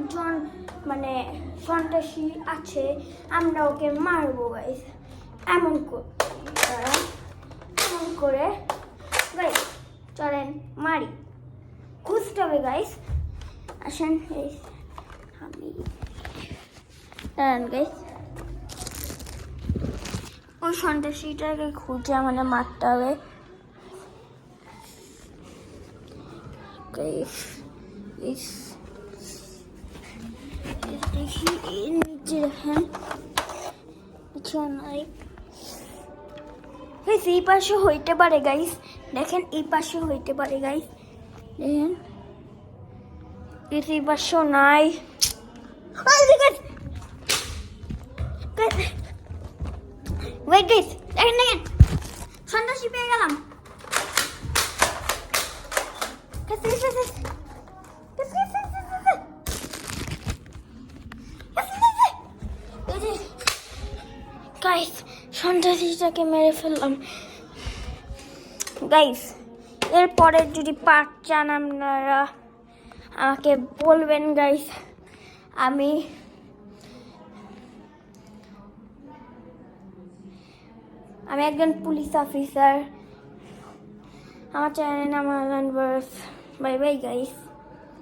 একজন মানে সন্ত্রাসী আছে, আমরা ওকে মারবো গাইস। এমন করে গাইস চলেন মারি, খুঁজতে হবে গাইস। আসেন গাইস, আমি দাঁড়ান গাইস, ওই সন্ত্রাসীটাকে খুঁজে আমাদের মারতে হবে গাইস। দেখি এর নিচে দেখেন কিছু নাই গাইস, এই পাশে হইতে পারে গাইস, দেখেন এই পাশে হইতে পারে গাইস, দেখেন এই পাশেও নাই। ওয়েট গাইস, দেখেন দেখেন সন্ত্রাসী পেয়ে গেলাম। গাইস সন্ত্রাসীটাকে মেরে ফেললাম গাইস। এরপরে যদি পার্ট চান আপনারা আমাকে বলবেন গাইস। আমি একজন পুলিশ অফিসার। আমার চ্যানেল নাম বাই বাই গাইস।